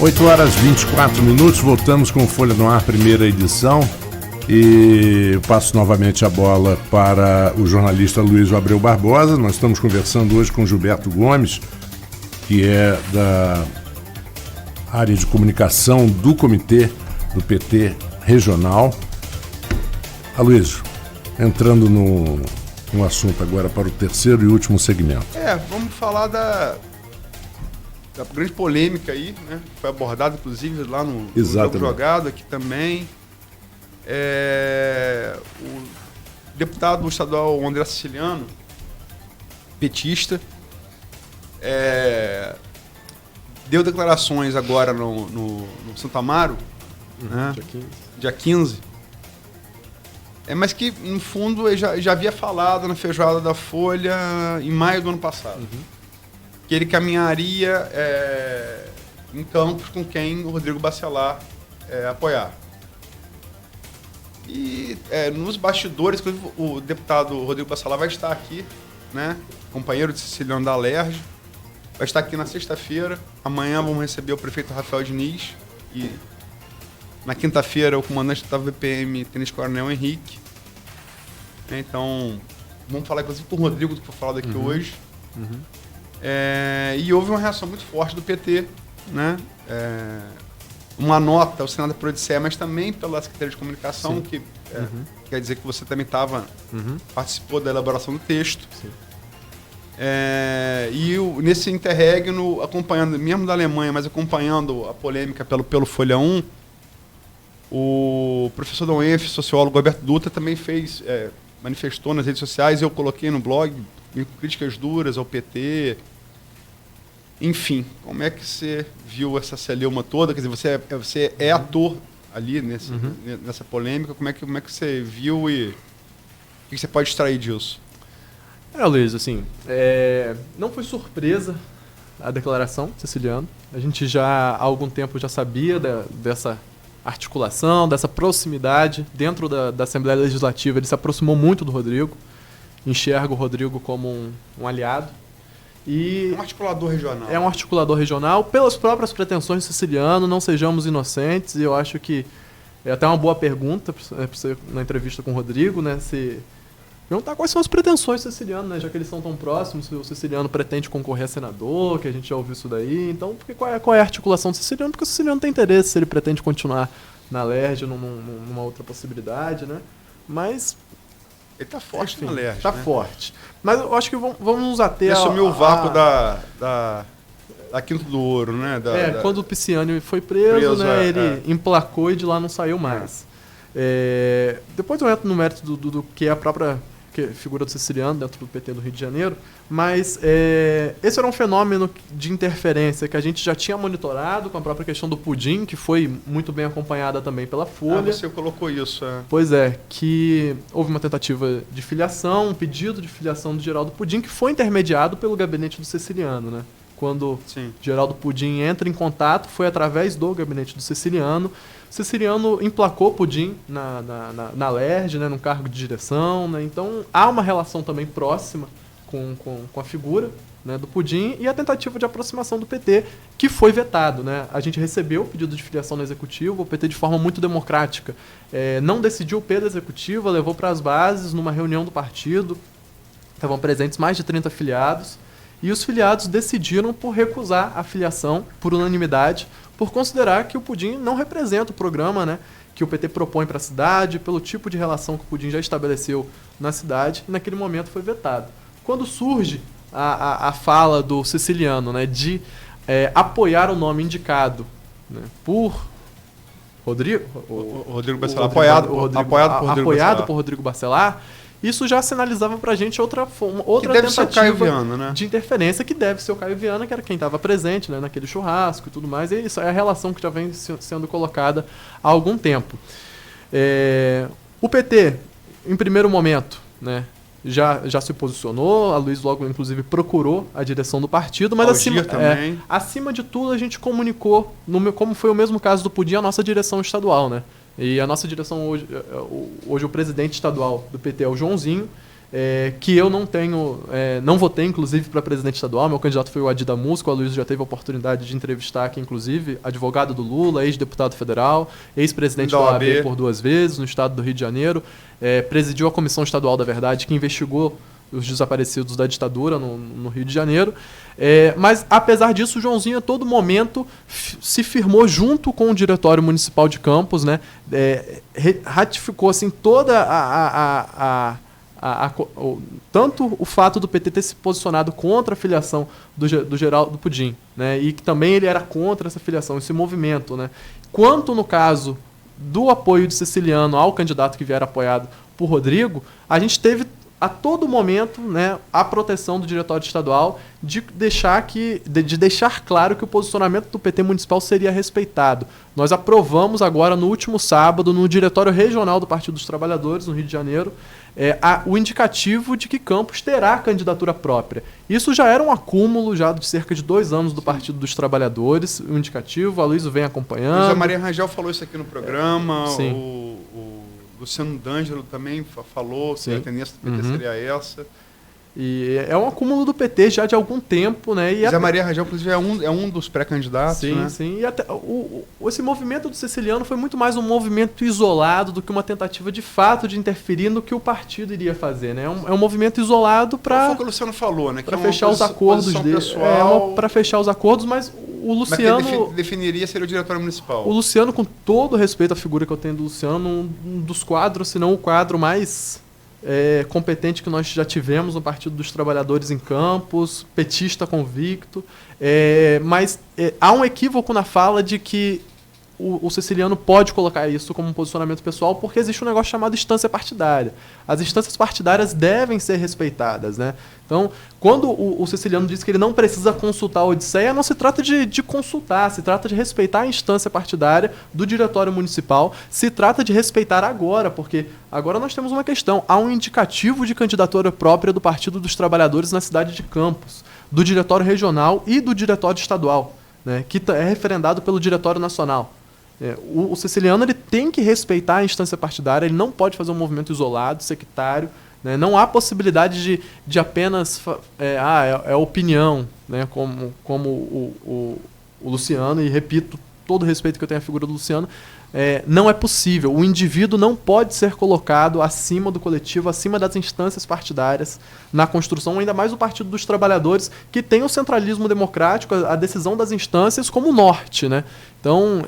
8h24, voltamos com Folha no Ar, primeira edição, e passo novamente a bola para o jornalista Luiz Abreu Barbosa. Nós estamos conversando hoje com Gilberto Gomes, que é da área de comunicação do comitê do PT regional. Aloysio, entrando no assunto agora para o terceiro e último segmento. Vamos falar da grande polêmica aí, né? Foi abordada, inclusive, lá no Jogo Jogado, aqui também. O deputado estadual André Siciliano, petista, deu declarações agora no Santo Amaro, né? Dia 15. Mas que, no fundo, ele já havia falado na feijoada da Folha em maio do ano passado. Que ele caminharia em campos com quem o Rodrigo Bacelar apoiar. E nos bastidores, o deputado Rodrigo Bacelar vai estar aqui, né, companheiro de Siciliano da Alerj, vai estar aqui na sexta-feira. Amanhã vamos receber o prefeito Rafael Diniz e na quinta-feira o comandante da VPM, Tenente Coronel Henrique. Então, vamos falar inclusive com o Rodrigo, do que foi falado aqui hoje. E houve uma reação muito forte do PT, né? Uma nota ao Senado por Odisseia, mas também pela Secretaria de Comunicação, que quer dizer que você também participou da elaboração do texto. Nesse interregno, acompanhando, mesmo da Alemanha, mas acompanhando a polêmica pelo Folha 1, o professor da UENF, sociólogo Alberto Dutra, também manifestou nas redes sociais, eu coloquei no blog, críticas duras ao PT. Enfim, como é que você viu essa celeuma toda? Quer dizer, você é ator ali nessa polêmica. Como é que você viu e o que você pode extrair disso? Luiz, assim, não foi surpresa a declaração de Siciliano. A gente já há algum tempo já sabia dessa articulação, dessa proximidade dentro da Assembleia Legislativa. Ele se aproximou muito do Rodrigo, enxerga o Rodrigo como um aliado. E um articulador regional. É um articulador regional, pelas próprias pretensões de Siciliano, não sejamos inocentes, e eu acho que é até uma boa pergunta pra você, na entrevista com o Rodrigo, né, se perguntar quais são as pretensões do Siciliano, né, já que eles são tão próximos, se o Siciliano pretende concorrer a senador, que a gente já ouviu isso daí. Então, qual é a articulação do Siciliano? Porque o Siciliano tem interesse, se ele pretende continuar na Alerj, numa outra possibilidade, né, mas... Ele tá forte na Alerj, tá, né? Forte. Mas eu acho que vamos nos ater a... Ele assumiu o vácuo da Quinto do Ouro, né? Quando o Pisciani foi preso, né? Ele emplacou e de lá não saiu mais. Depois eu entro no mérito do que é a própria figura do Siciliano dentro do PT do Rio de Janeiro, mas esse era um fenômeno de interferência que a gente já tinha monitorado com a própria questão do Pudim, que foi muito bem acompanhada também pela Folha. Você colocou isso. Pois que houve uma tentativa de filiação, um pedido de filiação do Geraldo Pudim, que foi intermediado pelo gabinete do Siciliano, né? Quando Geraldo Pudim entra em contato, foi através do gabinete do Siciliano. O Siciliano emplacou Pudim na Alerj, né, no cargo de direção, né? Então há uma relação também próxima com a figura, né, do Pudim, e a tentativa de aproximação do PT, que foi vetado, né? A gente recebeu o pedido de filiação no Executivo, o PT de forma muito democrática não decidiu pela Executiva, levou para as bases numa reunião do partido, estavam presentes mais de 30 filiados, e os filiados decidiram por recusar a filiação por unanimidade, por considerar que o Pudim não representa o programa, né, que o PT propõe para a cidade, pelo tipo de relação que o Pudim já estabeleceu na cidade, e naquele momento foi vetado. Quando surge a fala do Siciliano, né, de apoiar o nome indicado, né, por Rodrigo Bacelar, apoiado por Rodrigo Bacelar, isso já sinalizava pra gente outra tentativa de interferência, que deve ser o Caio Viana, que era quem estava presente, né, naquele churrasco e tudo mais. E isso é a relação que já vem sendo colocada há algum tempo. O PT, em primeiro momento, né, já se posicionou, a Luiz logo, inclusive, procurou a direção do partido, mas acima de tudo a gente comunicou, como foi o mesmo caso do Pudim, a nossa direção estadual, né? E a nossa direção hoje o presidente estadual do PT é o Joãozinho, que eu não tenho, não votei, inclusive, para presidente estadual. Meu candidato foi o Adi Damusco. O Aloysio já teve a oportunidade de entrevistar aqui, inclusive, advogado do Lula, ex-deputado federal, ex-presidente da OAB por 2 vezes, no estado do Rio de Janeiro. Presidiu a Comissão Estadual da Verdade, que investigou os desaparecidos da ditadura no Rio de Janeiro. Mas, apesar disso, o Joãozinho, a todo momento, se firmou junto com o Diretório Municipal de Campos, né? Ratificou assim, toda tanto o fato do PT ter se posicionado contra a filiação do Geraldo Pudim, né? E que também ele era contra essa filiação, esse movimento, né? Quanto no caso do apoio de Ceciliano ao candidato que vier apoiado por Rodrigo, a gente teve a todo momento, né, a proteção do Diretório Estadual de deixar claro que o posicionamento do PT municipal seria respeitado. Nós aprovamos agora, no último sábado, no Diretório Regional do Partido dos Trabalhadores, no Rio de Janeiro, o indicativo de que Campos terá candidatura própria. Isso já era um acúmulo já de cerca de 2 anos do Partido dos Trabalhadores, o indicativo, a Luísa vem acompanhando. A Maria Rangel falou isso aqui no programa, Sim. O Luciano D'Angelo também falou que a tendência do PT seria essa. E é um acúmulo do PT já de algum tempo, né? Mas a Maria Rangel, inclusive, é um dos pré-candidatos, sim, né? Sim, e até esse movimento do Ceciliano foi muito mais um movimento isolado do que uma tentativa de fato de interferir no que o partido iria fazer, né? É um movimento isolado para... Foi o que o Luciano falou, né? Para fechar os acordos dele. Para fechar os acordos, mas o Luciano... Mas quem definiria seria o Diretório Municipal. O Luciano, com todo respeito à figura que eu tenho do Luciano, um dos quadros, se não o quadro mais... competente que nós já tivemos no Partido dos Trabalhadores em Campos, petista convicto, mas há um equívoco na fala de que o Ceciliano pode colocar isso como um posicionamento pessoal, porque existe um negócio chamado instância partidária. As instâncias partidárias devem ser respeitadas, né? Então, quando o Ceciliano diz que ele não precisa consultar a Odisseia, não se trata de consultar, se trata de respeitar a instância partidária do Diretório Municipal, se trata de respeitar agora, porque agora nós temos uma questão. Há um indicativo de candidatura própria do Partido dos Trabalhadores na cidade de Campos, do Diretório Regional e do Diretório Estadual, né, que é referendado pelo Diretório Nacional. O Ceciliano ele tem que respeitar a instância partidária, ele não pode fazer um movimento isolado, sectário, né? Não há possibilidade de apenas opinião, né? Como o Luciano, e repito, todo o respeito que eu tenho à figura do Luciano, não é possível. O indivíduo não pode ser colocado acima do coletivo, acima das instâncias partidárias na construção, ainda mais o Partido dos Trabalhadores, que tem o centralismo democrático, a decisão das instâncias como norte, né? Então,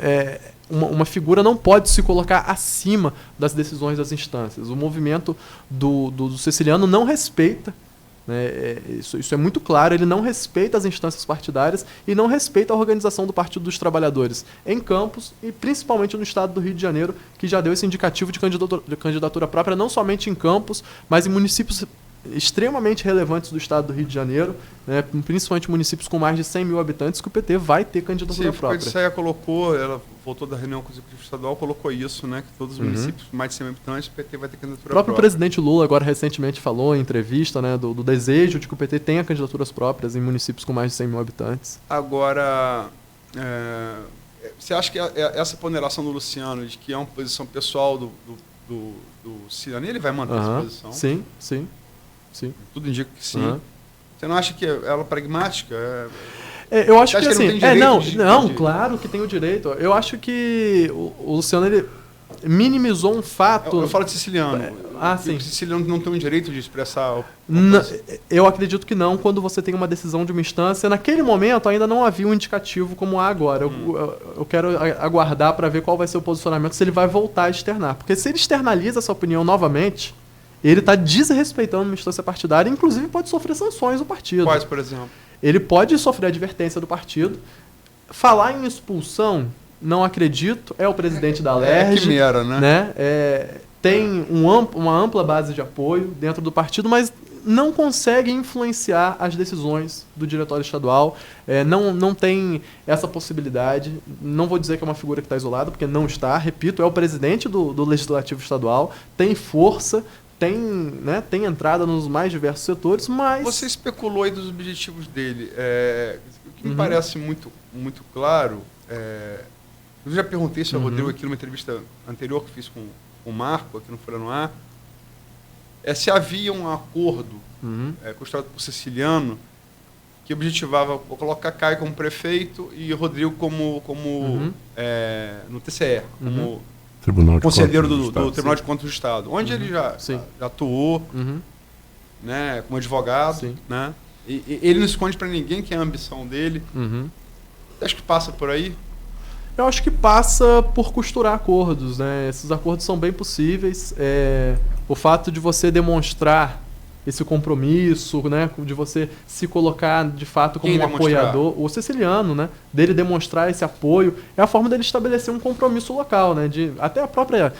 uma figura não pode se colocar acima das decisões das instâncias. O movimento do Ceciliano não respeita, né, isso é muito claro, ele não respeita as instâncias partidárias e não respeita a organização do Partido dos Trabalhadores em Campos e principalmente no estado do Rio de Janeiro, que já deu esse indicativo de candidatura própria não somente em Campos, mas em municípios extremamente relevantes do estado do Rio de Janeiro, né, principalmente municípios com mais de 100 mil habitantes, que o PT vai ter candidatura própria. A Odisseia colocou, ela voltou da reunião com o Executivo Estadual, colocou isso, né, que todos os municípios com mais de 100 mil habitantes, o PT vai ter candidatura própria. O próprio presidente Lula agora recentemente falou em entrevista, né, do desejo de que o PT tenha candidaturas próprias em municípios com mais de 100 mil habitantes. Agora, você acha que essa ponderação do Luciano, de que é uma posição pessoal do Ceciliano, ele vai manter essa posição? Sim, sim. Sim. Tudo indica que sim. Você não acha que ela é pragmática? Eu acho que assim... Claro que tem o direito. Eu acho que o Luciano ele minimizou um fato... Eu falo de Ceciliano. Sim. O Ceciliano não tem o direito de expressar... Eu acredito que não, quando você tem uma decisão de uma instância. Naquele momento ainda não havia um indicativo como há agora. Eu quero aguardar para ver qual vai ser o posicionamento, se ele vai voltar a externar. Porque se ele externaliza essa opinião novamente... ele está desrespeitando uma instância partidária e, inclusive, pode sofrer sanções do partido. Quais, por exemplo? Ele pode sofrer advertência do partido. Falar em expulsão, não acredito. É o presidente da LERJ. Quimera, né? Tem uma ampla base de apoio dentro do partido, mas não consegue influenciar as decisões do diretório estadual. Não tem essa possibilidade. Não vou dizer que é uma figura que está isolada, porque não está. Repito, é o presidente do Legislativo Estadual, tem força, tem entrada nos mais diversos setores, mas... Você especulou aí dos objetivos dele. O que me parece muito, muito claro... eu já perguntei isso ao Rodrigo aqui numa entrevista anterior que fiz com o Marco, aqui no Folha no Ar. se havia um acordo construído por Ceciliano que objetivava colocar Caio como prefeito e Rodrigo como no TCE, como conselheiro do Tribunal de Contas do Estado, onde ele já atuou, né, como advogado, né? E ele não esconde para ninguém que é a ambição dele. Acho que passa por aí. Eu acho que passa por costurar acordos, né? Esses acordos são bem possíveis. O fato de você demonstrar esse compromisso, né, de você se colocar de fato como um apoiador, o Ceciliano, né, dele demonstrar esse apoio, é a forma dele estabelecer um compromisso local, né, até a própria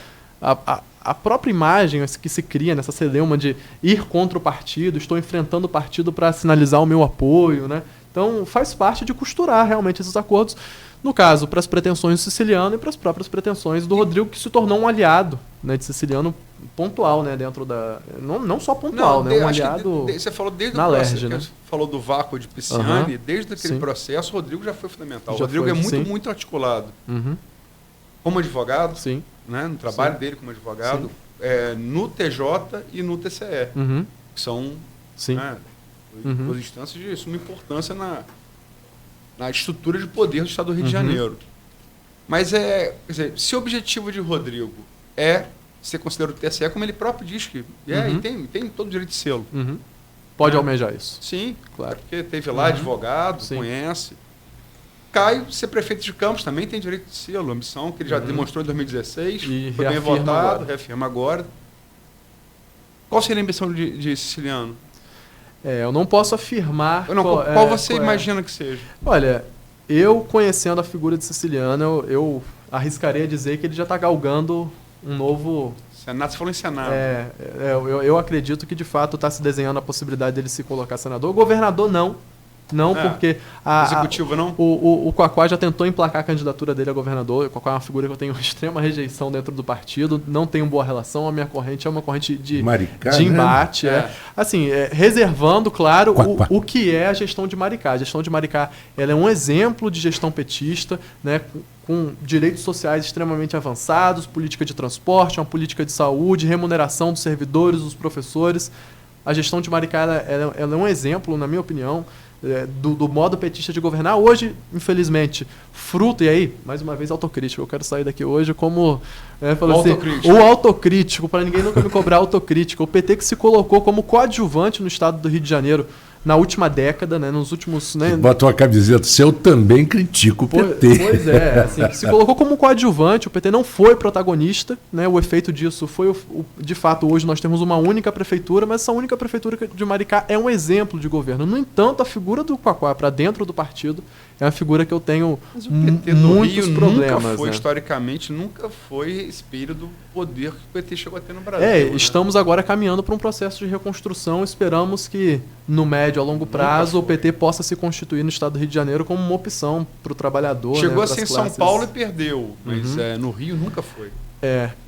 imagem que se cria nessa celeuma de ir contra o partido, estou enfrentando o partido para sinalizar o meu apoio, né? Então faz parte de costurar realmente esses acordos, no caso, para as pretensões do Ceciliano e para as próprias pretensões do Rodrigo, que se tornou um aliado, né, de Ceciliano pontual, né, dentro da... Não só pontual, né, um aliado você falou desde na o processo, LERJ, né? Você falou do vácuo de Pisciani, desde aquele processo, o Rodrigo já foi fundamental. O Rodrigo é muito articulado. Como advogado, né, no trabalho dele como advogado, no TJ e no TCE, que são duas instâncias de suma importância na estrutura de poder do Estado do Rio de Janeiro. Mas quer dizer, se o objetivo de Rodrigo é ser considerado o TSE, como ele próprio diz que e tem todo o direito de sê-lo. Pode almejar isso. Sim, claro. Porque teve lá advogado, conhece. Caio, ser prefeito de Campos, também tem direito de sê-lo, ambição que ele já demonstrou em 2016, e foi bem votado, reafirma agora. Qual seria a ambição de Ceciliano? Eu não posso afirmar... Qual você imagina que seja? Olha, eu conhecendo a figura de Ceciliano, eu arriscaria dizer que ele já está galgando um novo... Senado, você falou em Senado. Eu acredito que de fato está se desenhando a possibilidade dele se colocar senador. Governador não, porque executivo não? O Quaquá já tentou emplacar a candidatura dele a governador. O Quaquá é uma figura que eu tenho extrema rejeição dentro do partido, não tenho boa relação. A minha corrente é uma corrente de embate. Assim, reservando, claro, o que é a gestão de Maricá. A gestão de Maricá, ela é um exemplo de gestão petista, né, com direitos sociais extremamente avançados, política de transporte, uma política de saúde, remuneração dos servidores, dos professores. A gestão de Maricá ela é um exemplo, na minha opinião, do modo petista de governar. Hoje, infelizmente, fruto, e aí, mais uma vez, autocrítico. Eu quero sair daqui hoje como... o autocrítico, para ninguém nunca me cobrar autocrítico. O PT que se colocou como coadjuvante no estado do Rio de Janeiro na última década, né, nos últimos... Né, botou a camiseta, eu também critico o PT. Pois assim, se colocou como coadjuvante, o PT não foi protagonista, né, o efeito disso foi, de fato, hoje nós temos uma única prefeitura, mas essa única prefeitura de Maricá é um exemplo de governo. No entanto, a figura do Quaquá para dentro do partido é uma figura que eu tenho muitos problemas. Nunca foi, né? Historicamente, nunca foi espelho do poder que o PT chegou a ter no Brasil. Estamos agora caminhando para um processo de reconstrução. Esperamos que, no médio a longo prazo, o PT possa se constituir no estado do Rio de Janeiro como uma opção para o trabalhor. Chegou a ser em São Paulo e perdeu, mas no Rio nunca foi.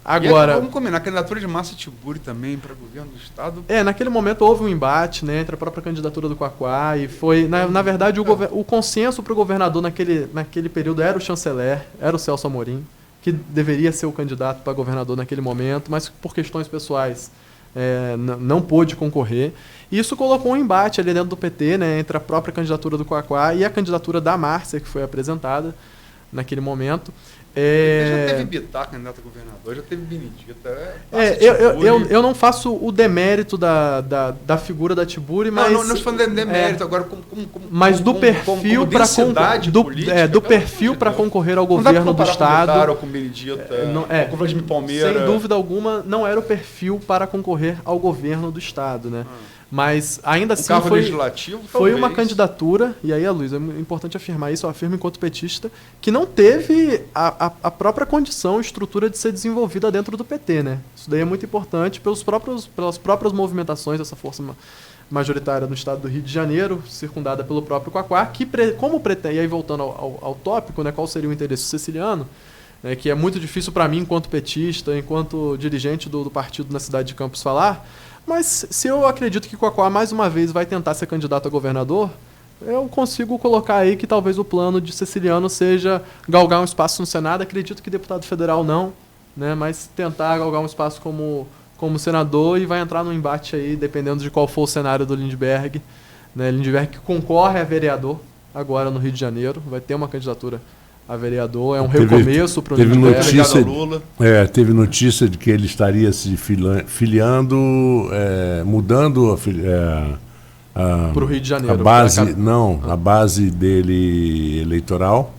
Agora... vamos combinar, a candidatura de Márcia Tiburi também para governo do estado... naquele momento houve um embate, né, entre a própria candidatura do Quaquá e foi... Na verdade, o consenso para o governador naquele período era o chanceler, era o Celso Amorim, que deveria ser o candidato para governador naquele momento, mas por questões pessoais não pôde concorrer. E isso colocou um embate ali dentro do PT, né, entre a própria candidatura do Quaquá e a candidatura da Márcia, que foi apresentada naquele momento. Já teve Bittar, candidato a governador, já teve Benedita. Eu não faço o demérito da figura da Tiburi, mas... Não estou falando de demérito, agora mas do perfil para concorrer ao governo do Estado... Não dá com Benedita, com Vladimir Palmeira... Sem dúvida alguma, não era o perfil para concorrer ao governo do Estado, né? Mas ainda assim foi uma candidatura, e aí, Luiz, é importante afirmar isso, eu afirmo enquanto petista, que não teve a própria condição, estrutura de ser desenvolvida dentro do PT, né? Isso daí é muito importante pelas próprias movimentações dessa força majoritária no estado do Rio de Janeiro, circundada pelo próprio Quaquá, que como pretende, e aí voltando ao tópico, né, qual seria o interesse ceciliano, que é muito difícil para mim, enquanto petista, enquanto dirigente do partido na cidade de Campos falar. Mas se eu acredito que Quaquá mais uma vez vai tentar ser candidato a governador, eu consigo colocar aí que talvez o plano de Ceciliano seja galgar um espaço no Senado. Acredito que deputado federal não, né? Mas tentar galgar um espaço como como senador e vai entrar no embate aí, dependendo de qual for o cenário do Lindbergh. Né? Lindbergh que concorre a vereador agora no Rio de Janeiro, vai ter uma candidatura a vereador, é um recomeço para o Lindbergh. Lula. Teve notícia de que ele estaria se filiando, mudando para o Rio de Janeiro. A base dele eleitoral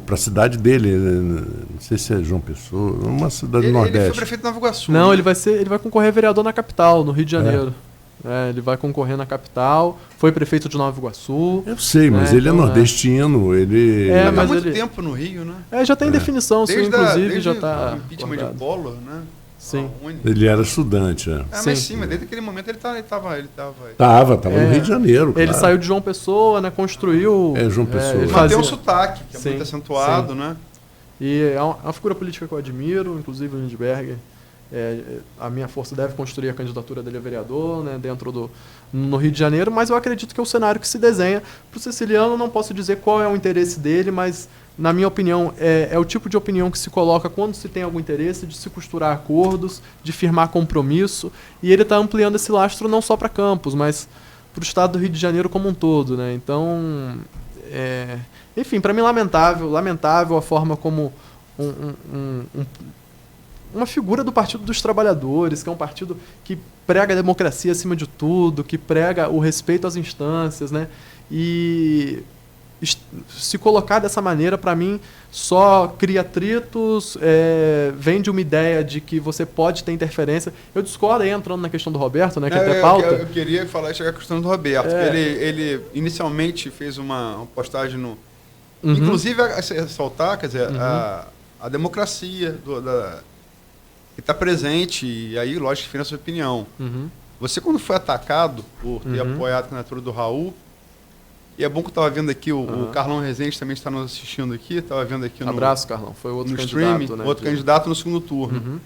para a cidade dele. Não sei se é João Pessoa, uma cidade do Nordeste. Ele foi prefeito de Nova Iguaçu. Não, ele vai concorrer a vereador na capital, no Rio de Janeiro. Ele vai concorrer na capital, foi prefeito de Nova Iguaçu. Eu sei, mas ele então, é nordestino, ele... mas há muito tempo no Rio, né? Já tem definição, inclusive já está... o impeachment de Collor, né? Sim. Ele era estudante, mas desde aquele momento ele estava no Rio de Janeiro, Ele saiu de João Pessoa, né? Construiu... João Pessoa. Ele mantém um sotaque, que é muito acentuado, né? E é uma figura política que eu admiro, inclusive o Lindbergh. A minha força deve construir a candidatura dele a vereador, né, no Rio de Janeiro, mas eu acredito que é o cenário que se desenha. Para o Ceciliano, não posso dizer qual é o interesse dele, mas, na minha opinião, é o tipo de opinião que se coloca quando se tem algum interesse de se costurar acordos, de firmar compromisso, e ele está ampliando esse lastro não só para Campos, mas para o estado do Rio de Janeiro como um todo. Né? Então, enfim, para mim, lamentável a forma como uma figura do Partido dos Trabalhadores, que é um partido que prega a democracia acima de tudo, que prega o respeito às instâncias, né? E se colocar dessa maneira, para mim, só cria atritos, vende uma ideia de que você pode ter interferência. Eu discordo aí, entrando na questão do Roberto, né, que até pauta. Eu queria chegar à questão do Roberto, que ele inicialmente fez uma postagem no... Inclusive, ressaltar, quer dizer, a democracia que está presente, e aí, lógico, que fica na sua opinião. Você, quando foi atacado por ter apoiado a candidatura do Raul, e é bom que eu estava vendo aqui, o Carlão Rezende também está nos assistindo aqui, estava vendo aqui Abraço, Carlão, foi outro no candidato. Streaming, né, outro candidato no segundo turno.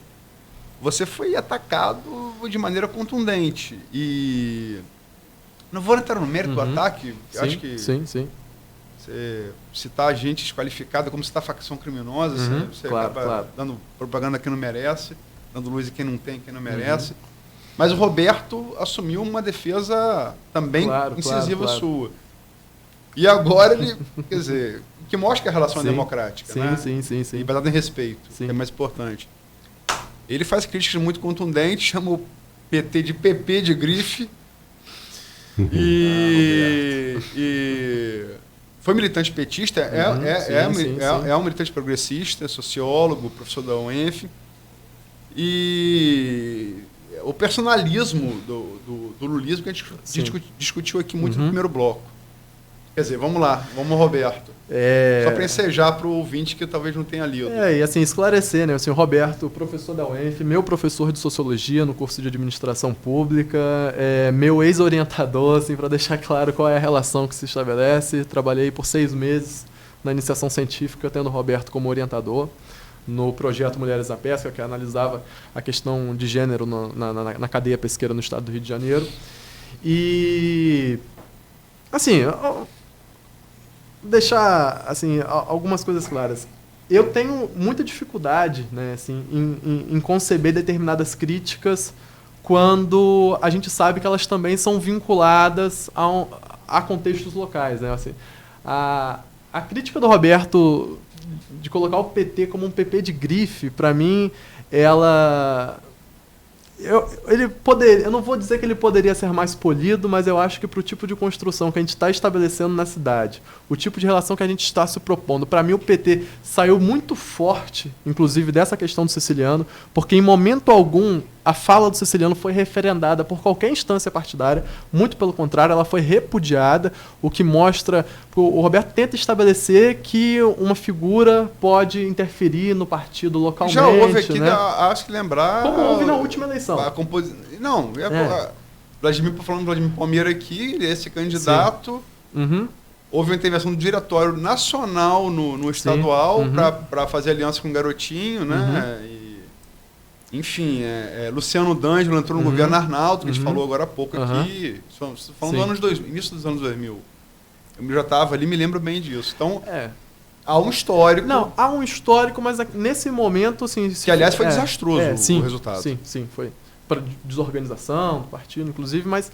Você foi atacado de maneira contundente, e não vou entrar no mérito do ataque, acho que... Sim. Você citar gente desqualificada como citar facção criminosa, você acaba dando propaganda que não merece, dando luz a quem não tem, quem não merece. Mas o Roberto assumiu uma defesa também incisiva sua. E agora ele, quer dizer, que mostra que a relação é democrática, né? Sim. E baseada em respeito, que é mais importante. Ele faz críticas muito contundentes, chama o PT de PP de grife. Foi militante petista, é um militante progressista, sociólogo, professor da UENF. E o personalismo do lulismo que a gente discutiu aqui muito no primeiro bloco. Quer dizer, vamos lá, vamos Roberto. Só para ensejar para o ouvinte que talvez não tenha lido. E assim, esclarecer, né? Assim, o Roberto, professor da UENF, meu professor de Sociologia no curso de Administração Pública, meu ex-orientador, assim, para deixar claro qual é a relação que se estabelece. Trabalhei por 6 meses na iniciação científica, tendo o Roberto como orientador, no projeto Mulheres na Pesca, que analisava a questão de gênero na cadeia pesqueira no estado do Rio de Janeiro. E, assim... deixar assim, algumas coisas claras. Eu tenho muita dificuldade, né, assim, em conceber determinadas críticas quando a gente sabe que elas também são vinculadas a contextos locais. Né? Assim, a crítica do Roberto de colocar o PT como um PP de grife, para mim, ela... Eu não vou dizer que ele poderia ser mais polido, mas eu acho que para o tipo de construção que a gente está estabelecendo na cidade, o tipo de relação que a gente está se propondo, para mim o PT saiu muito forte, inclusive dessa questão do Ceciliano, porque em momento algum a fala do Ceciliano foi referendada por qualquer instância partidária, muito pelo contrário, ela foi repudiada, o que mostra... O Roberto tenta estabelecer que uma figura pode interferir no partido localmente. Já houve aqui, né? Acho que lembrar... Como houve na última eleição. Falando do Vladimir Palmeira aqui, esse candidato... Houve uma intervenção do diretório nacional no estadual para fazer aliança com o Garotinho, né? Enfim, Luciano D'Angelo entrou no governo Arnaldo, que a gente falou agora há pouco aqui, falando do início dos anos 2000. Eu já estava ali, me lembro bem disso. Então, Há um histórico. Não, há um histórico, mas nesse momento, assim... Que, aliás, foi desastroso sim, o resultado. Sim, foi. Para desorganização do partido, inclusive, mas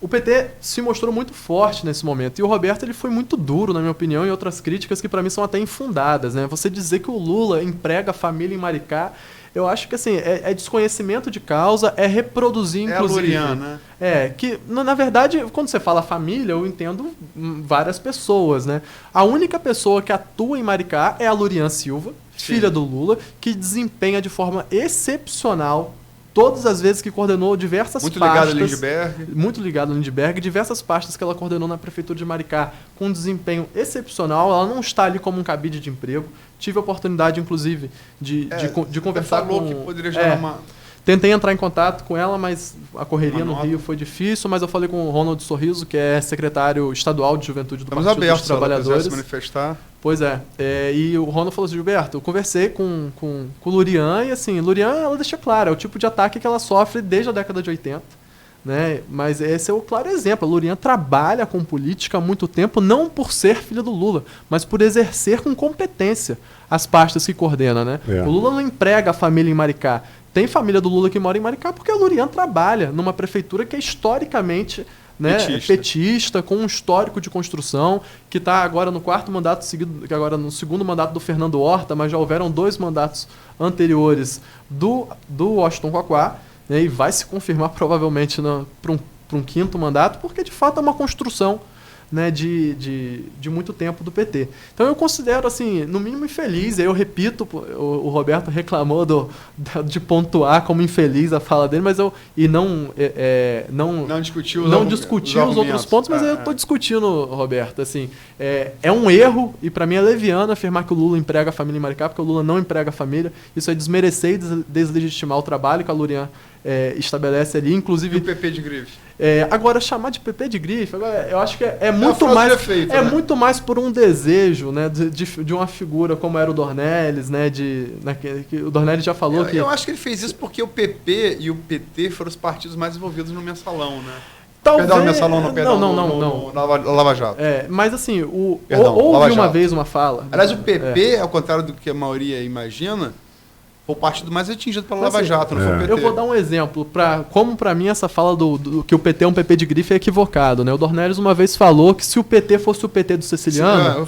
o PT se mostrou muito forte nesse momento. E o Roberto ele foi muito duro, na minha opinião, e outras críticas que para mim são até infundadas, né? Você dizer que o Lula emprega a família em Maricá, eu acho que assim, é desconhecimento de causa, é reproduzir, inclusive. É a Lurian, né? Que, na verdade, quando você fala família, eu entendo várias pessoas, né? A única pessoa que atua em Maricá é a Lurian Silva, filha do Lula, que desempenha de forma excepcional todas as vezes que coordenou diversas pastas. Muito ligado a Lindbergh. Muito ligado a Lindbergh. Diversas pastas que ela coordenou na Prefeitura de Maricá com um desempenho excepcional. Ela não está ali como um cabide de emprego. Tive a oportunidade, inclusive, de conversar falou com... que poderia gerar uma... Tentei entrar em contato com ela, mas a correria no Rio foi difícil. Mas eu falei com o Ronald Sorriso, que é secretário estadual de Juventude do Partido dos Trabalhadores. Se manifestar. Pois é. E o Ronald falou assim, Gilberto, eu conversei com o Lurian e assim, Lurian, ela deixa claro, é o tipo de ataque que ela sofre desde a década de 80. Né? Mas esse é o claro exemplo. A Lurian trabalha com política há muito tempo, não por ser filha do Lula, mas por exercer com competência as pastas que coordena. Né? O Lula não emprega a família em Maricá. Tem família do Lula que mora em Maricá porque a Lurian trabalha numa prefeitura que é historicamente petista, com um histórico de construção, que está agora no quarto mandato seguido, que agora no segundo mandato do Fernando Horta, mas já houveram 2 mandatos anteriores do Washington Quaquá, né, e vai se confirmar provavelmente para um 5º mandato, porque de fato é uma construção, né, de muito tempo do PT. Então eu considero, assim, no mínimo infeliz. Eu repito, o Roberto reclamou de pontuar como infeliz a fala dele, mas não discutiu os outros pontos, mas eu estou discutindo, Roberto. Assim, é um erro, e para mim é leviano afirmar que o Lula emprega a família em Maricá, porque o Lula não emprega a família. Isso é desmerecer e deslegitimar o trabalho que a Lurian estabelece ali, inclusive... E o PP de grife? Agora, chamar de PP de grife, eu acho que é muito mais efeito, né? Muito mais por um desejo, né, de uma figura como era o Dornelles, né, que o Dornelles já falou que... Eu acho que ele fez isso porque o PP e o PT foram os partidos mais envolvidos no mensalão, né? Talvez... Perdão, mensalão não, perdão. Não. Na Lava Jato. Mas assim, houve uma vez uma fala... Aliás, o PP, ao contrário do que a maioria imagina, foi o partido mais atingido pela Lava Jato, não foi o PT. Eu vou dar um exemplo. Como para mim essa fala que o PT é um PP de grife é equivocado. Né? O Dornelles uma vez falou que se o PT fosse o PT do Ceciliano,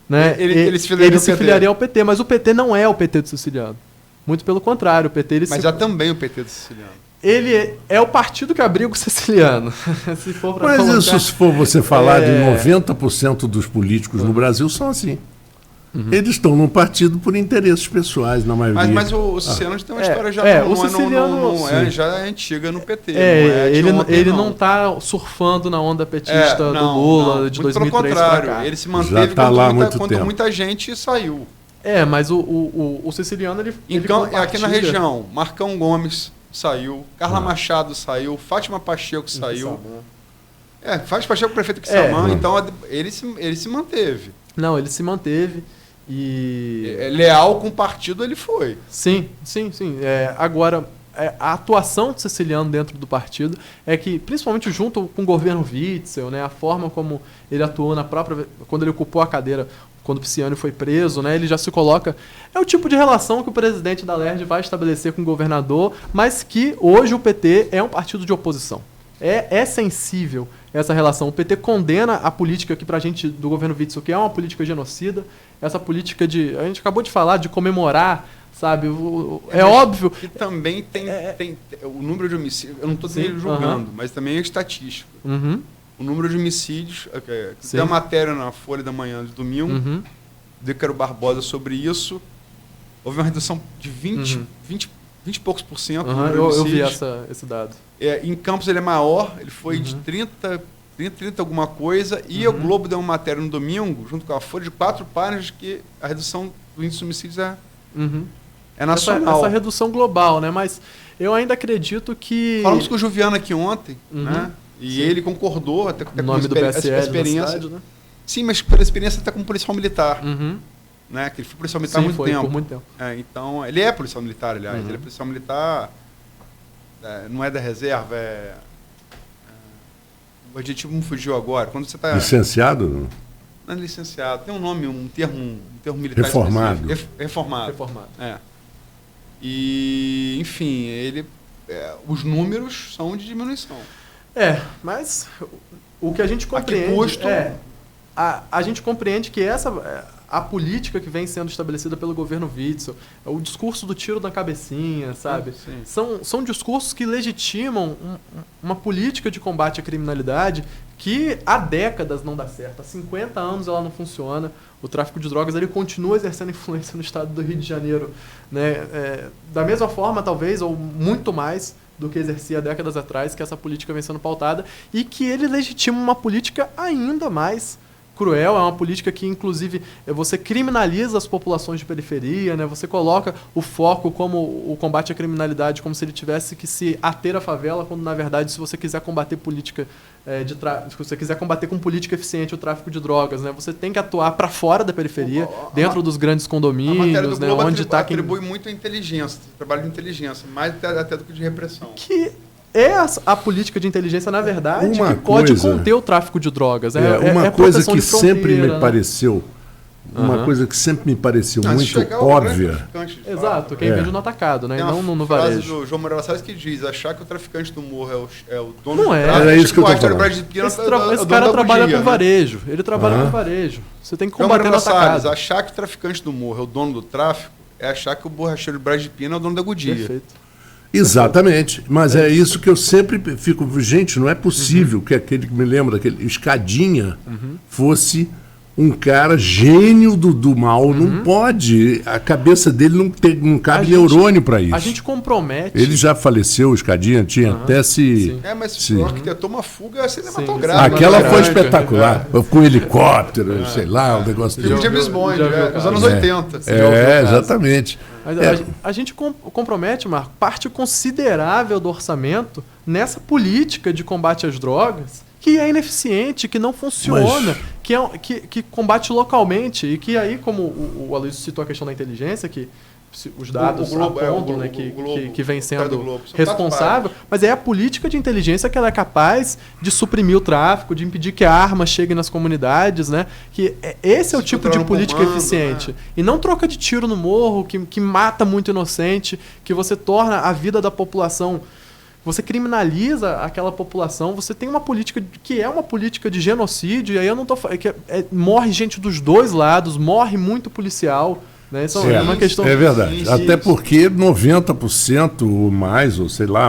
né, ele se filiaria ao PT. Mas o PT não é o PT do Ceciliano. Muito pelo contrário. O PT, mas é também o PT do Ceciliano. Ele é o partido que abriga o Ceciliano. Se for você falar de 90% dos políticos no Brasil são assim. Uhum. Eles estão num partido por interesses pessoais, na maioria. Mas o Ceciliano tem uma história já já é antiga no PT. Ele não está surfando na onda petista do Lula de 2003 para cá. Pelo contrário, ele se manteve quando muita gente saiu. Mas o Ceciliano, então, aqui na região, Marcão Gomes saiu, Carla Machado saiu, Fátima Pacheco saiu. Fátima Pacheco, prefeito de Quissamã, então ele se manteve. Não, ele se manteve. Leal com o partido ele foi. Sim. Agora, a atuação do Ceciliano dentro do partido é que, principalmente junto com o governo Witzel, né, a forma como ele atuou quando ele ocupou a cadeira, quando o Pisciani foi preso, né, ele já se coloca... É o tipo de relação que o presidente da LERJ vai estabelecer com o governador, mas que hoje o PT é um partido de oposição. É sensível essa relação. O PT condena a política que, pra gente, do governo Witzel, que é uma política genocida, essa política a gente acabou de falar, de comemorar, sabe? Óbvio... Que também tem o número de homicídios, eu não estou julgando, mas também é estatístico. Uhum. O número de homicídios, tem a matéria na Folha da Manhã de domingo, do Ícaro Barbosa sobre isso, houve uma redução de 20 e poucos por cento. Eu vi esse dado. Em Campos ele é maior, ele foi de 30 alguma coisa, e o Globo deu uma matéria no domingo, junto com a Folha, de 4 páginas, que a redução do índice de homicídios é nacional. Essa redução global, né? Mas eu ainda acredito que... Falamos com o Juviano aqui ontem, né? E ele concordou, até com nome do PSL experiência. cidade, né? Sim, mas pela experiência até como policial militar. Né? Que ele foi policial militar há muito tempo. Por muito tempo. Então, ele é policial militar, aliás. Ele é policial militar, não é da reserva, o adjetivo me fugiu agora. Quando você está... Licenciado? Não é licenciado, tem um nome, um termo militar Reformado. Reformado. Reformado. E, enfim, os números são de diminuição. Mas o que a gente compreende... A que custo? A gente compreende que a política que vem sendo estabelecida pelo governo Witzel, o discurso do tiro na cabecinha, sabe? São discursos que legitimam uma política de combate à criminalidade que há décadas não dá certo. Há 50 anos ela não funciona. O tráfico de drogas ele continua exercendo influência no estado do Rio de Janeiro, né? Da mesma forma, talvez, ou muito mais do que exercia décadas atrás, que essa política vem sendo pautada, e que ele legitima uma política ainda mais cruel, é uma política que, inclusive, você criminaliza as populações de periferia, né? Você coloca o foco como o combate à criminalidade, como se ele tivesse que se ater à favela, quando, na verdade, se você quiser combater se você quiser combater com política eficiente o tráfico de drogas, né? Você tem que atuar para fora da periferia, dentro dos grandes condomínios, a matéria do Globo onde está atribui muito a inteligência, trabalho de inteligência, mais até do que de repressão. Que é a política de inteligência, na verdade, que pode conter o tráfico de drogas. Uma coisa que sempre me pareceu, coisa que sempre me pareceu muito óbvia. Exato, quem vende no atacado, né? E não no varejo. Tem uma frase do João Moreira Salles que diz: achar que o traficante do morro é o dono do tráfico. Era isso que eu tô falando. Esse cara trabalha com varejo. Ele trabalha com varejo. Você tem que combater no atacado. Achar que o traficante do morro é o dono do tráfico é achar que o borracheiro Brás de Pina é o dono da Godia. Perfeito. Exatamente, mas é isso que eu sempre fico... Gente, não é possível que aquele que me lembra, aquele Escadinha, fosse um cara gênio do mal. Não pode. A cabeça dele não cabe neurônio para isso. A gente compromete... Ele já faleceu, o Escadinha, tinha até se... Mas o arquitetou uma fuga cinematográfica. Aquela foi espetacular. Com helicóptero, sei lá, o negócio dele. James Bond, nos anos 80. Exatamente. Mas a gente compromete, Marco, parte considerável do orçamento nessa política de combate às drogas que é ineficiente, que não funciona, que combate localmente e que aí, como o Aloysio citou a questão da inteligência, que os dados apontam, né, que vem sendo responsável, mas é a política de inteligência que ela é capaz de suprimir o tráfico, de impedir que a arma chegue nas comunidades, né? Que esse é o tipo de política eficiente. Né? E não troca de tiro no morro, que mata muito inocente, que você torna a vida da população... Você criminaliza aquela população, você tem uma política que é uma política de genocídio, e aí eu não tô falando... morre gente dos dois lados, morre muito policial... Né? Isso é uma questão... É verdade. Até porque 90% ou mais, ou sei lá,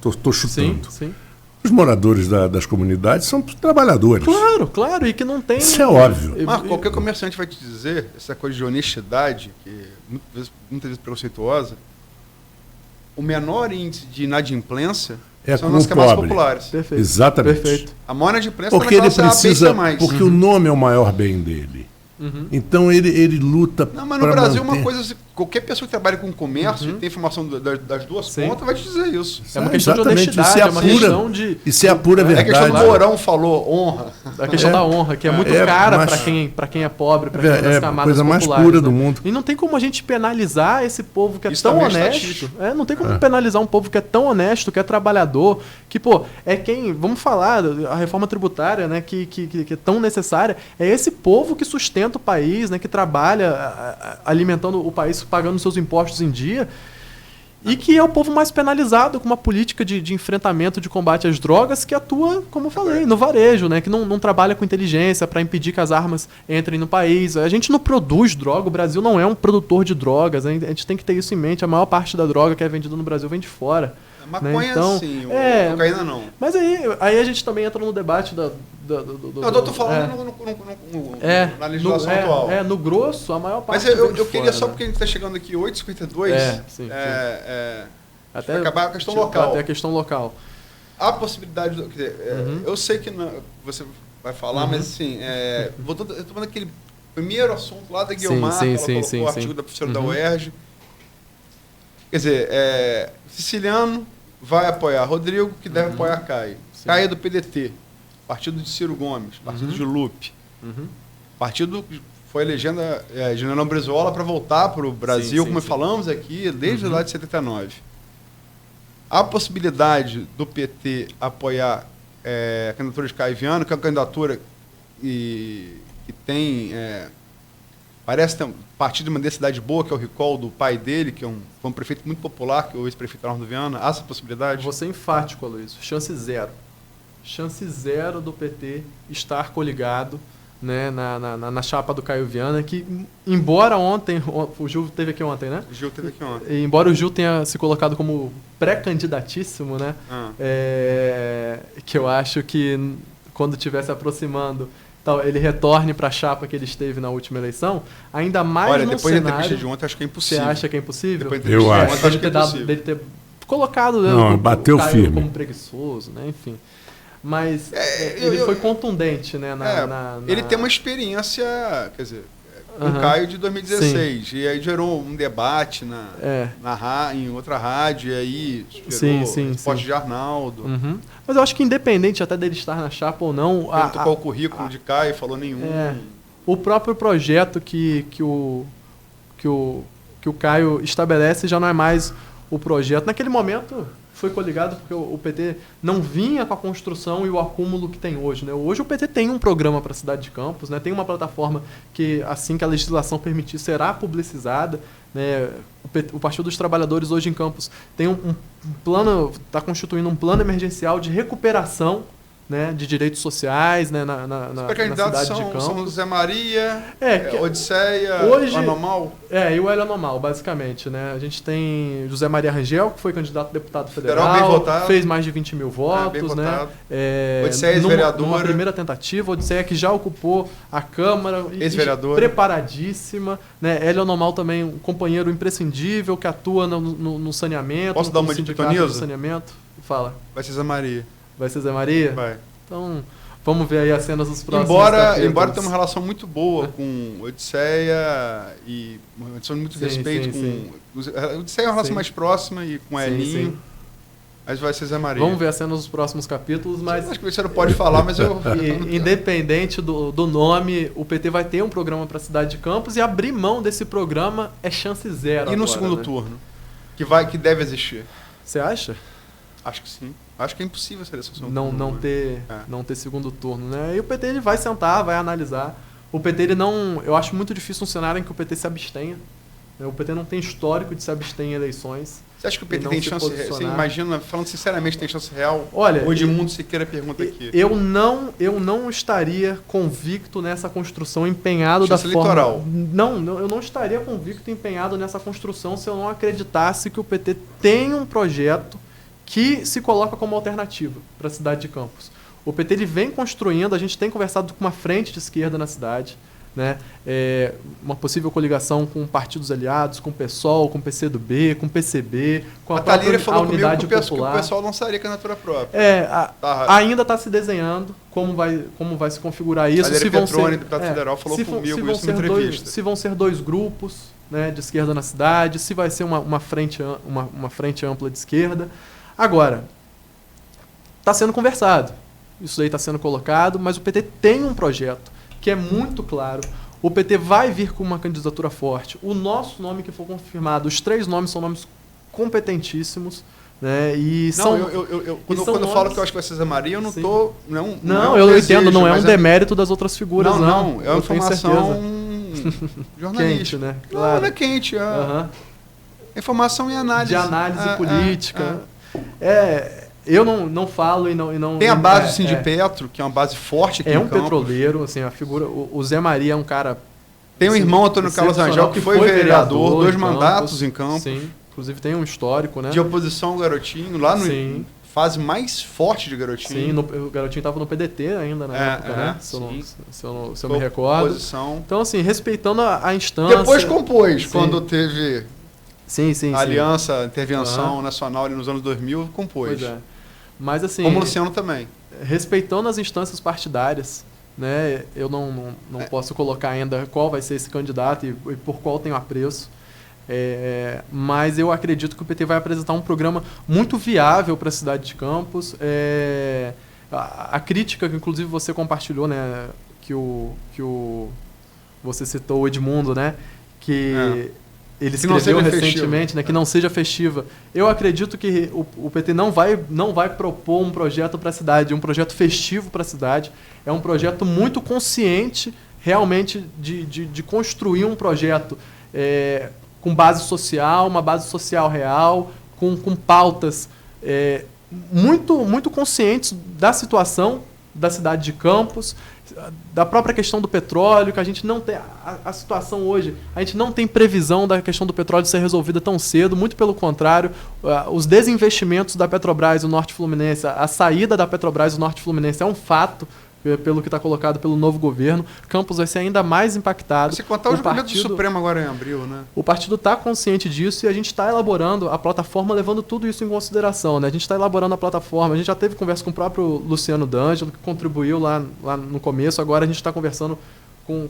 estou chutando. Sim. Os moradores das comunidades são trabalhadores. Claro, e que não tem... Isso é óbvio. Mas qualquer comerciante vai te dizer, essa coisa de honestidade, que muitas vezes preconceituosa, o menor índice de inadimplência são nas camadas populares. Perfeito. Exatamente. Perfeito. A maior inadimplência porque ele precisa, porque o nome é o maior bem dele. Então ele luta. Não, mas no Brasil uma coisa, qualquer pessoa que trabalha com comércio e tem informação das duas pontas vai te dizer isso. É uma questão de honestidade, é uma questão de... Isso é a pura verdade. É a questão do Mourão falou, honra. A questão da honra, que é muito cara para quem é pobre, para quem é das camadas coisa populares. Mais pura do mundo. E não tem como a gente penalizar esse povo que é tão honesto. Não tem como penalizar um povo que é tão honesto, que é trabalhador, que, vamos falar, a reforma tributária, né, que é tão necessária, é esse povo que sustenta o país, né, que trabalha alimentando o país, pagando seus impostos em dia, e que é o povo mais penalizado com uma política de enfrentamento, de combate às drogas, que atua, como eu falei, no varejo, né, que não trabalha com inteligência para impedir que as armas entrem no país. A gente não produz droga, o Brasil não é um produtor de drogas, né, a gente tem que ter isso em mente. A maior parte da droga que é vendida no Brasil vem de fora. Maconha, né? Então, sim, cocaína não. Mas aí a gente também entra no debate do eu tô falando na legislação atual. No grosso, a maior parte. Mas eu queria, só porque a gente está chegando aqui 8h52, até acabar a questão local. Até a questão local. Há possibilidade. Eu sei que você vai falar, mas assim, eu tô falando aquele primeiro assunto lá da Guiomar, o artigo da professora da UERJ. Quer dizer, Siciliano vai apoiar Rodrigo, que deve apoiar Caio. Caio é do PDT, partido de Ciro Gomes, partido de Lupe. Partido que foi elegendo a General Brizola para voltar para o Brasil, como falamos aqui, desde lá de 79. Há possibilidade do PT apoiar a candidatura de Caio Viano, que é uma candidatura que tem... parece ter partir de uma densidade boa, que é o recall do pai dele, que foi um prefeito muito popular, que é o ex-prefeito Arnaldo Viana. Há essa possibilidade? Vou ser enfático, Aloysio. Chance zero. Chance zero do PT estar coligado, né, na chapa do Caio Viana, que, embora ontem... O Gil esteve aqui ontem, né? O Gil esteve aqui ontem. Embora o Gil tenha se colocado como pré-candidatíssimo, né? Que eu acho que, quando estiver se aproximando... ele retorne para a chapa que ele esteve na última eleição, ainda mais Olha, num depois da cenário... entrevista de ontem, acho que é impossível. Você acha que é impossível? Eu acho. Dele ter colocado... Não, bateu firme. Como preguiçoso, né? Enfim. Mas ele foi contundente, né? Ele tem uma experiência, quer dizer, com o Caio de 2016. Sim. E aí gerou um debate em outra rádio, e aí gerou resposta de Arnaldo. Uhum. Mas eu acho que, independente até dele estar na chapa ou não... Perguntou qual o currículo de Caio, falou nenhum. O próprio projeto que o Caio estabelece já não é mais o projeto. Naquele momento foi coligado porque o PT não vinha com a construção e o acúmulo que tem hoje, né? Hoje o PT tem um programa para a cidade de Campos, né? Tem uma plataforma que, assim que a legislação permitir, será publicizada, né? O Partido dos Trabalhadores hoje em Campos tem um plano, está constituindo um plano emergencial de recuperação, né, de direitos sociais, né, na cidade de Campos. São José Maria, Odisseia, hoje, o Anomal. E o Hélio Anomal, basicamente. Né? A gente tem José Maria Rangel, que foi candidato a deputado federal, bem votado, fez mais de 20 mil votos. Né? Odisseia, ex-vereadora. Numa primeira tentativa, Odisseia que já ocupou a Câmara, ex-vereadora, preparadíssima. Né? Hélio Anomal também, um companheiro imprescindível, que atua no saneamento. Posso dar uma de pitoniza? Saneamento? Fala. Vai ser Zé Maria. Vai ser Zé Maria? Vai. Então, vamos ver aí as cenas dos próximos Embora tenha uma relação muito boa com Odisseia e uma relação de muito respeito com... Odisseia é uma relação mais próxima e com Elinho. Mas vai ser Zé Maria. Vamos ver as cenas dos próximos capítulos, mas... Acho que você não pode falar, mas eu... Independente do nome, o PT vai ter um programa para a cidade de Campos e abrir mão desse programa é chance zero. E no agora, segundo né? turno? Que deve existir. Você acha? Acho que sim. Acho que é impossível essa eleição. Não ter segundo turno, né? E o PT ele vai sentar, vai analisar. O PT ele não... Eu acho muito difícil um cenário em que o PT se abstenha. O PT não tem histórico de se abster em eleições. Você acha que o PT tem chance... Você imagina, falando sinceramente, tem chance real? Olha... O Edmundo Siqueira pergunta aqui. Eu não estaria convicto nessa construção, empenhado da forma... eleitoral. Não, eu não estaria convicto, empenhado nessa construção se eu não acreditasse que o PT tem um projeto que se coloca como alternativa para a cidade de Campos. O PT ele vem construindo, a gente tem conversado com uma frente de esquerda na cidade, né? Uma possível coligação com partidos aliados, com o PSOL, com o PCdoB, com o PCB, com a própria Unidade Popular. Que o PSOL lançaria candidatura própria. Ainda está se desenhando como vai se configurar isso. A Petrone, deputado federal, falou comigo isso na entrevista. Se vão ser dois grupos, né, de esquerda na cidade, se vai ser uma frente ampla de esquerda. Agora, está sendo conversado, isso aí está sendo colocado, mas o PT tem um projeto que é muito claro. O PT vai vir com uma candidatura forte. O nosso nome que for confirmado, os 3 nomes são nomes competentíssimos. Né? E quando eu falo que eu acho que vai ser Zé Maria, eu não estou... eu entendo, não é um demérito das outras figuras, não. É uma informação jornalística. Quente, né? Claro. Não é quente, informação e análise. De análise política. Eu não falo e não... Tem a base do Sindipetro, que é uma base forte aqui em Campos. Petroleiro, assim, a figura... O Zé Maria é um cara... Tem um irmão, Antônio Carlos Angel, que foi vereador, 2 mandatos em Campos. Sim, inclusive tem um histórico, né? De oposição ao Garotinho, lá no fase mais forte de Garotinho. Sim, o Garotinho estava no PDT ainda na época, né? Se eu me recordo. Oposição. Então, assim, respeitando a instância... Depois compôs, quando teve... Sim. Aliança, intervenção nacional ali nos anos 2000, compôs. Pois é. Mas assim... Como o Luciano também. Respeitando as instâncias partidárias, né? Eu não posso colocar ainda qual vai ser esse candidato e por qual tenho apreço. Mas eu acredito que o PT vai apresentar um programa muito viável para a cidade de Campos. A crítica que inclusive você compartilhou, né? Você citou o Edmundo, né? Ele escreveu recentemente, né, que não seja festiva. Eu acredito que o PT não vai propor um projeto para a cidade, um projeto festivo para a cidade. É um projeto muito consciente, realmente de construir um projeto com base social, uma base social real, com pautas muito conscientes da situação da cidade de Campos, da própria questão do petróleo, que a gente não tem... A situação hoje, a gente não tem previsão da questão do petróleo ser resolvida tão cedo, muito pelo contrário, os desinvestimentos da Petrobras no Norte Fluminense, a saída da Petrobras do Norte Fluminense é um fato, pelo que está colocado pelo novo governo. Campos vai ser ainda mais impactado. Se contar o julgamento do Supremo agora em abril, né? O partido está consciente disso e a gente está elaborando a plataforma, levando tudo isso em consideração, né? A gente está elaborando a plataforma, a gente já teve conversa com o próprio Luciano D'Angelo, que contribuiu lá no começo, agora a gente está conversando com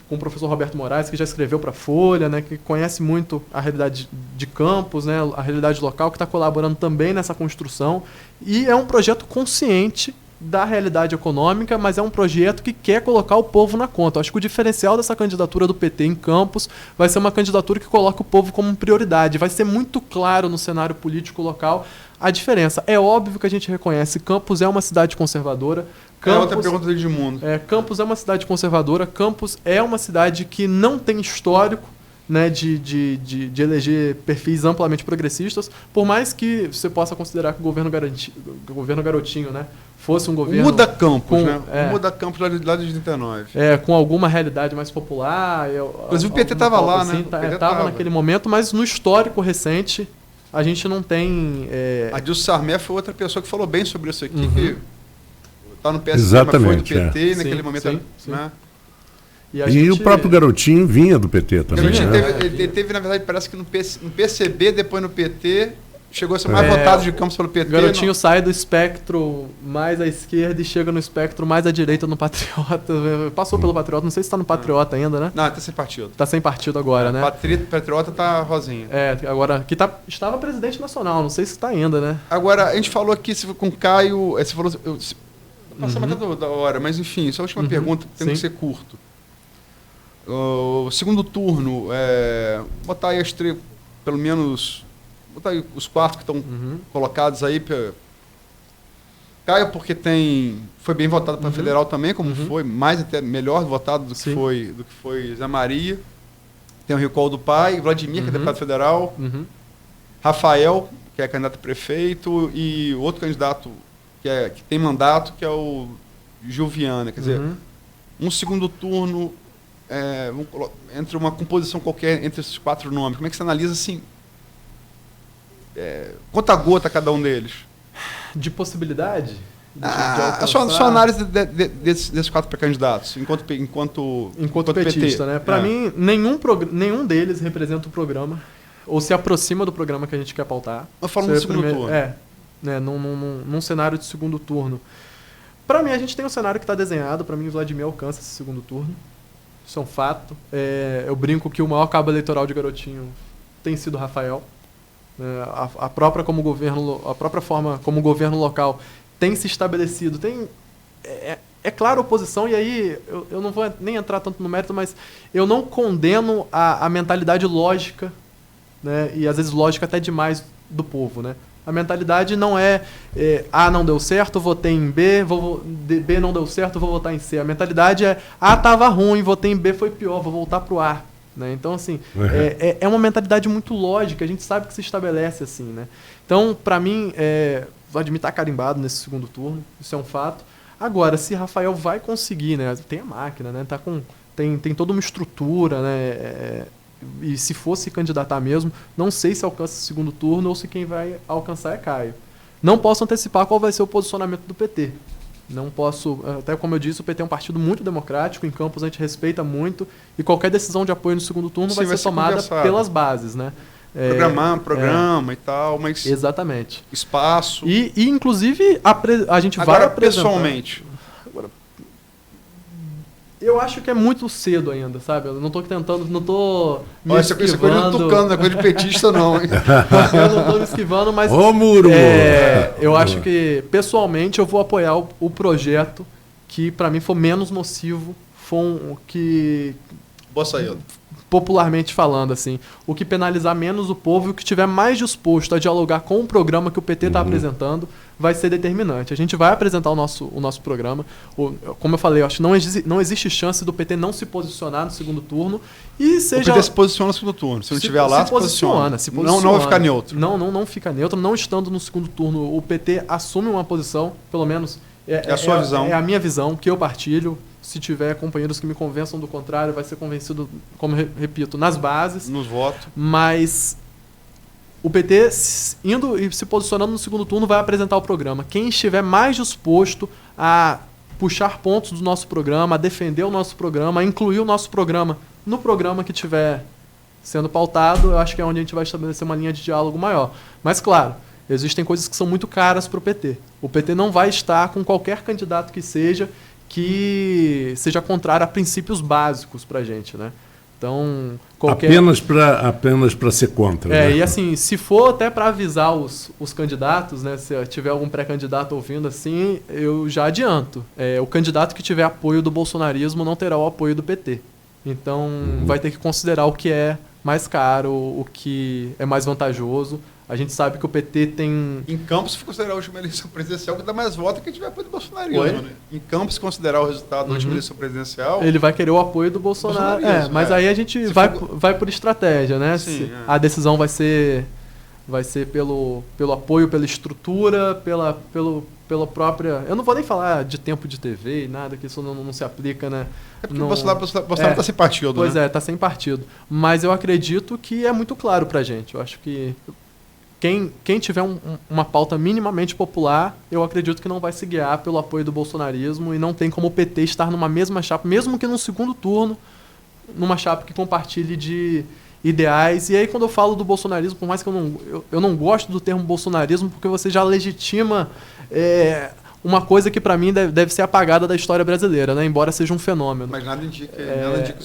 o professor Roberto Moraes, que já escreveu para a Folha, né? Que conhece muito a realidade de Campos, né? A realidade local, que está colaborando também nessa construção. E é um projeto consciente da realidade econômica, mas é um projeto que quer colocar o povo na conta. Eu acho que o diferencial dessa candidatura do PT em Campos vai ser uma candidatura que coloca o povo como prioridade. Vai ser muito claro no cenário político local a diferença. É óbvio que a gente reconhece que Campos é uma cidade conservadora. Outra pergunta do Edmundo. Campos é uma cidade conservadora. Campos é uma cidade que não tem histórico, né, de eleger perfis amplamente progressistas, por mais que você possa considerar que o governo Garotinho, né, fosse um governo... Muda Campos, né? Muda Campos lá de 39. Com alguma realidade mais popular. Inclusive o PT estava lá, assim, né? Estava naquele momento, mas no histórico recente a gente não tem... A Dilson Sarmé foi outra pessoa que falou bem sobre isso aqui, que está no PSDB, exatamente, mas foi do PT, naquele momento... Sim. Né? E o próprio Garotinho vinha do PT também. Ele teve, na verdade, parece que no PCB, depois no PT, chegou a ser mais votado de Campos pelo PT. Garotinho sai do espectro mais à esquerda e chega no espectro mais à direita no Patriota. Passou pelo Patriota, não sei se está no Patriota ainda, né? Não, está sem partido. Está sem partido agora, né? Patriota está rosinha. Agora, que estava presidente nacional, não sei se está ainda, né? Agora, a gente falou aqui com o Caio, você falou... Passamos até da hora, mas enfim, só a última pergunta, tem que ser curto. O segundo turno, botar aí pelo menos, botar aí os 4 que estão colocados aí. Caio, porque foi bem votado para federal também, como foi, mais até melhor votado do que foi Zé Maria. Tem o recall do pai, Vladimir, que é deputado federal, Rafael, que é candidato a prefeito, e outro candidato que tem mandato, que é o Gil Viana. Quer dizer, um segundo turno... entre uma composição qualquer entre esses 4 nomes, como é que você analisa assim? Conta gota cada um deles? De possibilidade? Sua análise desses 4 pré-candidatos, enquanto petista, né? Para mim, nenhum deles representa o programa, ou se aproxima do programa que a gente quer pautar. Mas falando do segundo turno. Num cenário de segundo turno. Para mim, a gente tem um cenário que está desenhado. Para mim, o Vladimir alcança esse segundo turno. Isso é um fato. Eu brinco que o maior cabo eleitoral de Garotinho tem sido Rafael. A própria forma como o governo local tem se estabelecido. É claro, oposição, e aí eu não vou nem entrar tanto no mérito, mas eu não condeno a mentalidade lógica, né, e às vezes lógica até demais do povo, né? A mentalidade não A não deu certo, votei em B, B não deu certo, vou votar em C. A mentalidade A estava ruim, votei em B, foi pior, vou voltar pro A. Né? Então, assim, é uma mentalidade muito lógica, a gente sabe que se estabelece assim. Né? Então, para mim, Vladimir está carimbado nesse segundo turno, isso é um fato. Agora, se Rafael vai conseguir, né? Tem a máquina, né? Tem toda uma estrutura, né? E se fosse candidatar mesmo, não sei se alcança o segundo turno ou se quem vai alcançar é Caio. Não posso antecipar qual vai ser o posicionamento do PT. Não posso, até como eu disse, o PT é um partido muito democrático, em Campos a gente respeita muito, e qualquer decisão de apoio no segundo turno vai ser tomada pelas bases, né? Programa e tal, mas... Exatamente. Espaço... E inclusive, a gente agora, vai apresentar... pessoalmente... Eu acho que é muito cedo ainda, sabe? Eu não tô tentando, não tô me essa coisa de tucano, não é coisa de petista não, hein? Eu não tô me esquivando, mas... Ô, muro! Eu acho que, pessoalmente, eu vou apoiar o projeto que, para mim, for menos nocivo, que... Boa saída. popularmente falando, assim, o que penalizar menos o povo e o que tiver mais disposto a dialogar com o programa que o PT está apresentando vai ser determinante. A gente vai apresentar o nosso programa. Como eu falei, eu acho que não existe chance do PT não se posicionar no segundo turno e seja... O PT se posiciona no segundo turno. Se não estiver lá, se posiciona. Não vai ficar neutro. Não fica neutro. Não estando no segundo turno, o PT assume uma posição, pelo menos... É a sua visão. É a minha visão, que eu partilho. Se tiver companheiros que me convençam do contrário, vai ser convencido, como repito, nas bases. Nos votos. Mas o PT, indo e se posicionando no segundo turno, vai apresentar o programa. Quem estiver mais disposto a puxar pontos do nosso programa, a defender o nosso programa, a incluir o nosso programa no programa que estiver sendo pautado, eu acho que é onde a gente vai estabelecer uma linha de diálogo maior. Mas, claro, existem coisas que são muito caras para o PT. O PT não vai estar com qualquer candidato que seja contrário a princípios básicos para a gente, né? Então, apenas para ser contra. Né? E assim, se for até para avisar os candidatos, né? Se tiver algum pré-candidato ouvindo assim, eu já adianto. O candidato que tiver apoio do bolsonarismo não terá o apoio do PT. Então, vai ter que considerar o que é mais caro, o que é mais vantajoso. A gente sabe que o PT tem... Em Campos, se considerar a última eleição presidencial, que dá mais votos que tiver apoio do bolsonarismo. Né? Em Campos, se considerar o resultado da última eleição presidencial... Ele vai querer o apoio do Bolsonaro. Mas aí a gente vai por estratégia, né? Sim, a decisão vai ser pelo apoio, pela estrutura, pela própria... Eu não vou nem falar de tempo de TV e nada, que isso não se aplica, né? É porque o Bolsonaro está sem partido, Pois né? está sem partido. Mas eu acredito que é muito claro pra gente. Eu acho que quem tiver uma pauta minimamente popular, eu acredito que não vai se guiar pelo apoio do bolsonarismo e não tem como o PT estar numa mesma chapa, mesmo que no segundo turno, numa chapa que compartilhe de ideais. E aí, quando eu falo do bolsonarismo, por mais que eu não gosto do termo bolsonarismo, porque você já legitima uma coisa que para mim deve ser apagada da história brasileira, né? Embora seja um fenômeno. Mas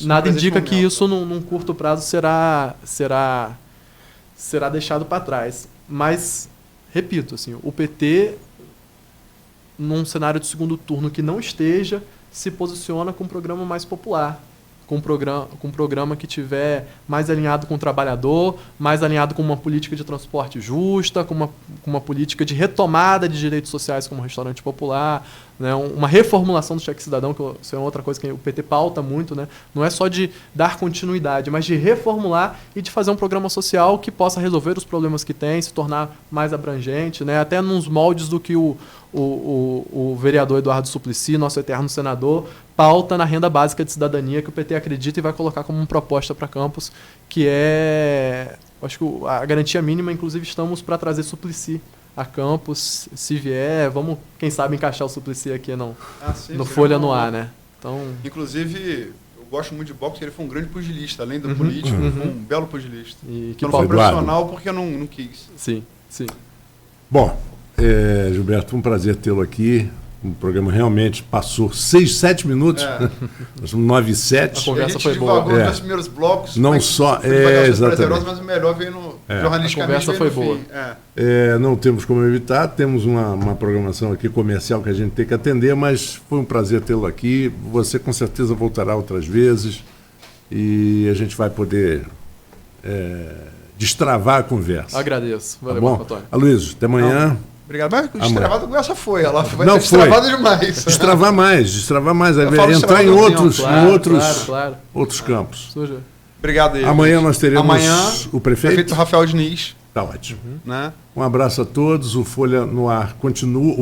nada indica que isso num curto prazo será deixado para trás. Mas, repito, assim, o PT, num cenário de segundo turno que não esteja, se posiciona com um programa mais popular, com um programa que tiver mais alinhado com o trabalhador, mais alinhado com uma política de transporte justa, com uma política de retomada de direitos sociais como restaurante popular, né? Uma reformulação do cheque cidadão, que isso é outra coisa que o PT pauta muito, né? Não é só de dar continuidade, mas de reformular e de fazer um programa social que possa resolver os problemas que tem, se tornar mais abrangente, né? Até nos moldes do que o vereador Eduardo Suplicy, nosso eterno senador, pauta na renda básica de cidadania, que o PT acredita e vai colocar como uma proposta para Campos, que acho que a garantia mínima, inclusive estamos para trazer Suplicy a Campos, se vier, vamos, quem sabe, encaixar o Suplicy aqui no Folha no Ar, né? Então... Inclusive, eu gosto muito de boxe, ele foi um grande pugilista, além do político, um belo pugilista. E que não foi profissional porque eu não quis. Sim. Bom, Gilberto, um prazer tê-lo aqui. O programa realmente passou 7 minutos. Nós somos 9 e 7. A conversa foi boa. Nos primeiros blocos. Não só. Exatamente. Mas o melhor veio no jornalisticamente. A conversa foi boa. Não temos como evitar. Temos uma programação aqui comercial que a gente tem que atender, mas foi um prazer tê-lo aqui. Você com certeza voltará outras vezes e a gente vai poder destravar a conversa. Agradeço. Valeu, tá bom? Antônio. Aloysio, até amanhã. Obrigado. Mas destravada a conversa foi. Ela vai ser destravada demais. Destravar mais. Entrar em outros campos. Obrigado aí. Amanhã nós teremos o prefeito Rafael Diniz. Tá ótimo. Né? Um abraço a todos. O Folha no Ar continua.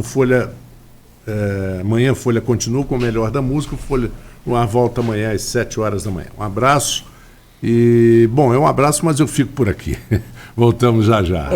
Amanhã a Folha continua com o melhor da música. O Folha no Ar volta amanhã às 7 horas da manhã. Um abraço. E, bom, é um abraço, mas eu fico por aqui. Voltamos já.